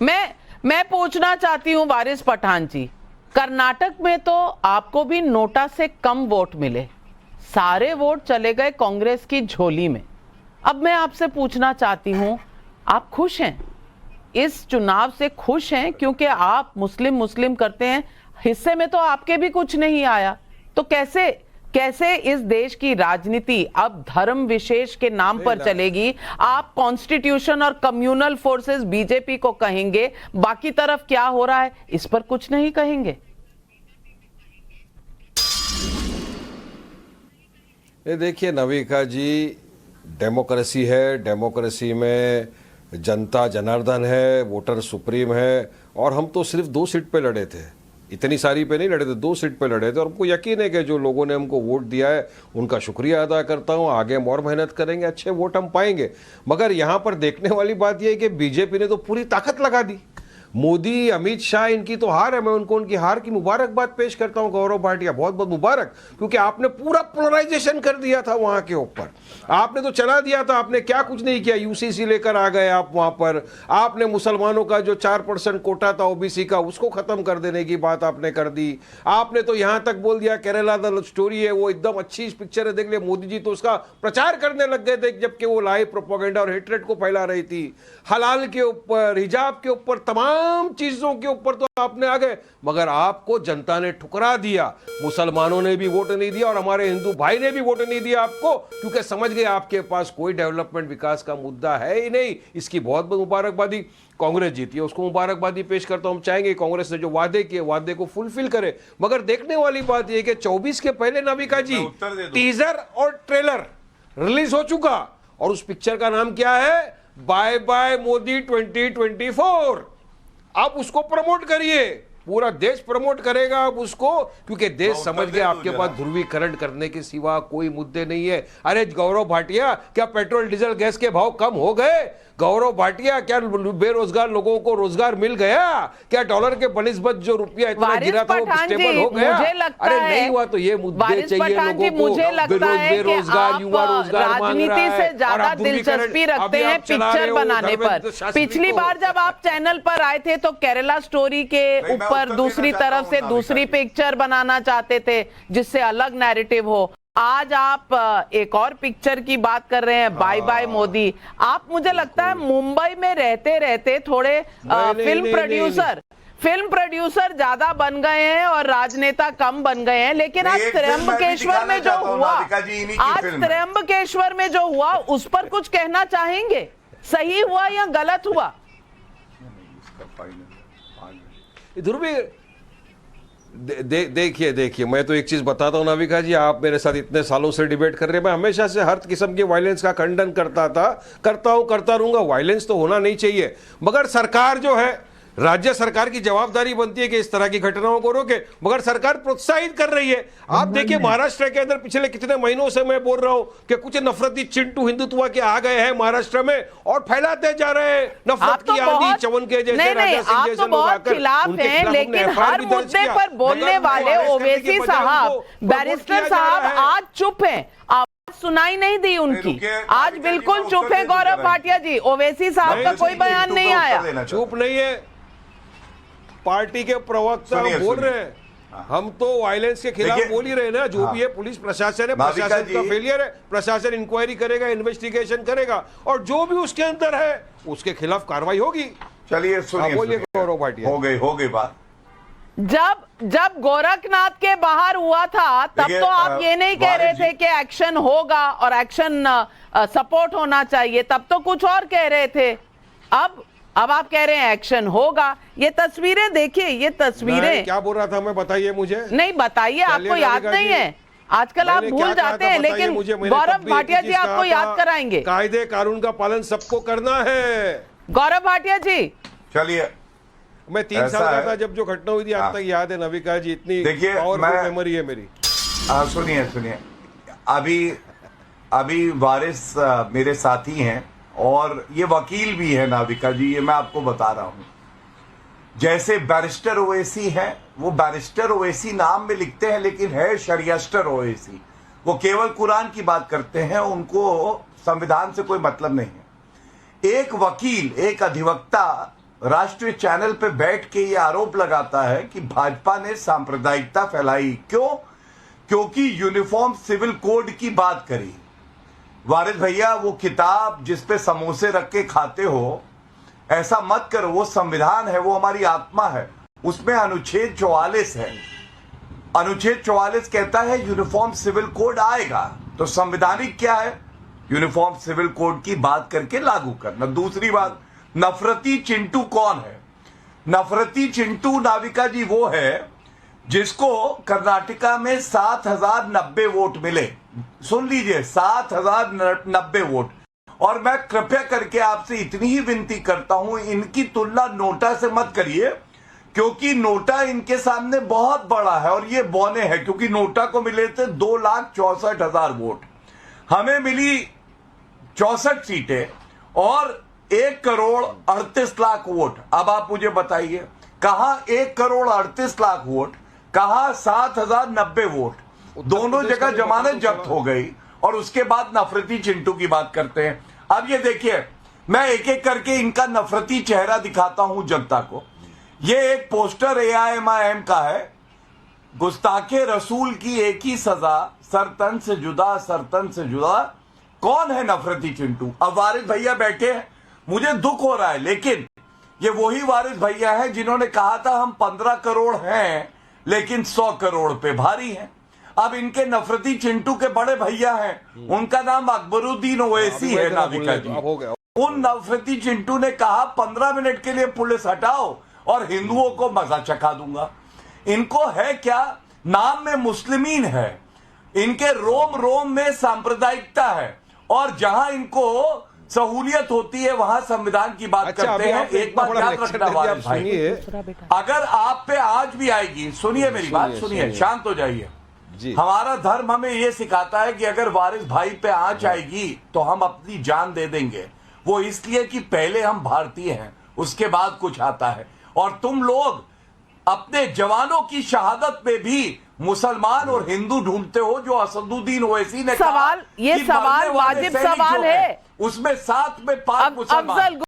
मैं पूछना चाहती हूं वारिस पठान जी, कर्नाटक में तो आपको भी नोटा से कम वोट मिले, सारे वोट चले गए कांग्रेस की झोली में। अब मैं आपसे पूछना चाहती हूं, आप खुश हैं इस चुनाव से? खुश हैं क्योंकि आप मुस्लिम करते हैं, हिस्से में तो आपके भी कुछ नहीं आया, तो कैसे इस देश की राजनीति अब धर्म विशेष के नाम पर चलेगी? आप कॉन्स्टिट्यूशन और कम्युनल फोर्सेस बीजेपी को कहेंगे, बाकी तरफ क्या हो रहा है इस पर कुछ नहीं कहेंगे? ये देखिए नविका जी, डेमोक्रेसी है, डेमोक्रेसी में जनता जनार्दन है, वोटर सुप्रीम है, और हम तो सिर्फ 2 सीट पे लड़े थे, इतनी सारी पे नहीं लड़े थे, 2 सीट पे लड़े थे, और हमको यकीन है कि जो लोगों ने हमको वोट दिया है उनका शुक्रिया अदा करता हूँ। आगे हम और मेहनत करेंगे, अच्छे वोट हम पाएंगे। मगर यहाँ पर देखने वाली बात यह है कि बीजेपी ने तो पूरी ताकत लगा दी। मोदी, अमित शाह, इनकी तो हार है। मैं उनको उनकी हार की मुबारकबाद पेश करता हूं। गौरव भाटिया, बहुत बहुत मुबारक, क्योंकि आपने पूरा पोलराइजेशन कर दिया था वहां के ऊपर। आपने तो चला दिया था, आपने क्या कुछ नहीं किया। यूसीसी लेकर आ गए आप वहां पर। आपने मुसलमानों का जो 4% कोटा था ओबीसी का, उसको खत्म कर देने की बात आपने कर दी। आपने तो यहां तक बोल दिया केरला द स्टोरी है वो एकदम अच्छी पिक्चर है, देख ले। मोदी जी तो उसका प्रचार करने लग गए थे, जबकि वो लाइव प्रोपेगेंडा और हेट्रेड को फैला रही थी। हलाल के ऊपर, हिजाब के ऊपर, तमाम चीजों के ऊपर तो आपने आ गए, मगर आपको जनता ने ठुकरा दिया। मुसलमानों ने भी वोट नहीं दिया और हमारे हिंदू भाई ने भी वोट नहीं दिया आपको, क्योंकि समझ गए आपके पास कोई डेवलपमेंट विकास का मुद्दा है ही नहीं। इसकी बहुत बहुत मुबारकबादी। कांग्रेस जीती है, उसको मुबारकबादी पेश करता हूं। हम चाहेंगे कांग्रेस ने जो वादे किए, वादे को फुलफिल करे। मगर देखने वाली बात यह कि 24 के पहले नाविका जी टीजर और ट्रेलर रिलीज हो चुका, और उस पिक्चर का नाम क्या है? Bye bye Modi 2024। आप उसको प्रमोट करिए, पूरा देश प्रमोट करेगा अब उसको, क्योंकि देश समझ गया आपके पास ध्रुवीकरण करने के सिवा कोई मुद्दे नहीं है। अरे गौरव भाटिया, क्या पेट्रोल डीजल गैस के भाव कम हो गए? गौरव भाटिया, क्या बेरोजगार लोगों को रोजगार मिल गया? क्या डॉलर के बनिस्बत जो रुपया इतना गिरा था वो स्टेबल हो गया? अरे नहीं हुआ तो ये मुद्दे चाहिए लोगों को। मुझे लगता है बेरोजगार युवा रोजगार मांग रहा है, राजनीति से ज्यादा दिलचस्पी रखते हैं पिक्चर बनाने पर। पिछली बार जब आप चैनल पर आए थे तो केरला स्टोरी के ऊपर दूसरी तरफ से दूसरी पिक्चर बनाना चाहते थे जिससे अलग नैरेटिव हो। आज आप एक और पिक्चर की बात कर रहे हैं, बाय बाय मोदी। आप, मुझे लगता है मुंबई में रहते रहते थोड़े फिल्म प्रोड्यूसर ज्यादा बन गए हैं और राजनेता कम बन गए हैं। लेकिन आज त्र्यंबकेश्वर में जो हुआ उस पर कुछ कहना चाहेंगे? सही हुआ या गलत हुआ? ध्रुवी, देखिए मैं तो एक चीज बताता हूं नाविका जी, आप मेरे साथ इतने सालों से डिबेट कर रहे हैं। मैं हमेशा से हर किस्म की वायलेंस का खंडन करता था, करता रहूंगा। वायलेंस तो होना नहीं चाहिए, मगर सरकार जो है, राज्य सरकार की जवाबदारी बनती है कि इस तरह की घटनाओं को रोके, मगर सरकार प्रोत्साहित कर रही है। आप देखिए महाराष्ट्र के अंदर पिछले कितने महीनों से मैं बोल रहा हूं कि कुछ नफरती चिंटू हिंदुत्व के आ गए हैं महाराष्ट्र में और फैलाते जा रहे हैं नफरत की आंधी। चवन के जैसे, राजा सिंह जैसे लोग आकर उनके खिलाफ लेकिन हर मुद्दे पर बोलने वाले ओवैसी साहब, बैरिस्टर साहब आज चुप हैं, आवाज सुनाई नहीं दी उनकी। आज बिल्कुल चुप है गौरव भाटिया जी, ओवैसी साहब का कोई बयान नहीं आया। चुप नहीं है, पार्टी के प्रवक्ता बोल रहे हैं। हम तो वायलेंस के खिलाफ बोल ही रहे ना। जो भी है पुलिस प्रशासन है, प्रशासन का फेलियर है, प्रशासन इंक्वायरी करेगा, इन्वेस्टिगेशन करेगा, और जो भी उसके अंदर है उसके खिलाफ कार्रवाई होगी। चलिए बोलिए गौरव भाटिया। हो गई बात। जब गोरखनाथ के बाहर हुआ था तब तो आप ये नहीं कह रहे थे कि एक्शन होगा और एक्शन सपोर्ट होना चाहिए, तब तो कुछ और कह रहे थे। अब आप कह रहे हैं एक्शन होगा। ये तस्वीरें देखिए, ये तस्वीरें। क्या बोल रहा था मैं, बताइए मुझे। नहीं बताइए, आपको याद नहीं है? आजकल आप भूल जाते हैं, लेकिन गौरव भाटिया जी आपको याद कराएंगे। कायदे कानून का पालन सबको करना है। गौरव भाटिया जी, चलिए, मैं 3 साल का था जब जो घटना हुई थी, आज तक याद है नविका जी। इतनी पावरफुल मेमोरी है मेरी। सुनिए, अभी वारिस मेरे साथी हैं और ये वकील भी है नाविका जी। ये मैं आपको बता रहा हूं, जैसे बैरिस्टर ओवैसी है, वो बैरिस्टर ओवैसी नाम में लिखते हैं लेकिन है शरियस्टर ओवैसी। वो केवल कुरान की बात करते हैं, उनको संविधान से कोई मतलब नहीं है। एक वकील, एक अधिवक्ता राष्ट्रीय चैनल पे बैठ के ये आरोप लगाता है कि भाजपा ने सांप्रदायिकता फैलाई। क्यों? क्योंकि यूनिफॉर्म सिविल कोड की बात करी। वारिस भैया, वो किताब जिस पे समोसे रख के खाते हो, ऐसा मत करो। वो संविधान है, वो हमारी आत्मा है। उसमें अनुच्छेद 44 है। अनुच्छेद 44 कहता है यूनिफॉर्म सिविल कोड आएगा। तो संवैधानिक क्या है? यूनिफॉर्म सिविल कोड की बात करके लागू करना। दूसरी बात, नफरती चिंटू कौन है? नफरती चिंटू नाविका जी वो है जिसको कर्नाटका में 7090 वोट मिले। सुन लीजिए, 7090 वोट। और मैं कृपया करके आपसे इतनी ही विनती करता हूं, इनकी तुलना नोटा से मत करिए, क्योंकि नोटा इनके सामने बहुत बड़ा है और ये बौने हैं। क्योंकि नोटा को मिले थे 2,64,000 वोट, हमें मिली 64 सीटें और 1,38,00,000 वोट। अब आप मुझे बताइए, कहां 1,38,00,000 वोट, कहां 7090 वोट? दोनों जगह जमानत जब्त हो गई और उसके बाद नफरती चिंटू की बात करते हैं। अब ये देखिए, मैं एक एक करके इनका नफरती चेहरा दिखाता हूं जनता को। ये एक पोस्टर AIMIM का है, गुस्ताखे रसूल की एक ही सजा, सरतन से जुदा, सरतन से जुदा। कौन है नफरती चिंटू? अब वारिस भैया बैठे हैं, मुझे दुख हो रहा है, लेकिन ये वही वारिस भैया है जिन्होंने कहा था हम 15 करोड़ हैं लेकिन 100 करोड़ पे भारी हैं। अब इनके नफरती चिंटू के बड़े भैया हैं, उनका नाम अकबरुद्दीन ओवैसी है नाविका जी। उन नफरती चिंटू ने कहा 15 मिनट के लिए पुलिस हटाओ और हिंदुओं को मजा चखा दूंगा। इनको है क्या? नाम में मुस्लिमीन है, इनके रोम रोम में सांप्रदायिकता है, और जहां इनको सहूलियत होती है वहां संविधान की बात करते हैं। एक बात याद रखना वारिस भाई, अगर आप पे आज भी आएगी, सुनिए मेरी बात, सुनिए, शांत हो जाइए। हमारा धर्म हमें यह सिखाता है कि अगर वारिस भाई पे आंच आएगी तो हम अपनी जान दे देंगे। वो इसलिए कि पहले हम भारतीय हैं, उसके बाद कुछ आता है। और तुम लोग अपने जवानों की शहादत में भी मुसलमान और हिंदू ढूंढते हो, जो असदुद्दीन ओवैसी ने सवाल, ये सवाल वाजिब सवाल है, उसमें 7 में 5 मुसलमान।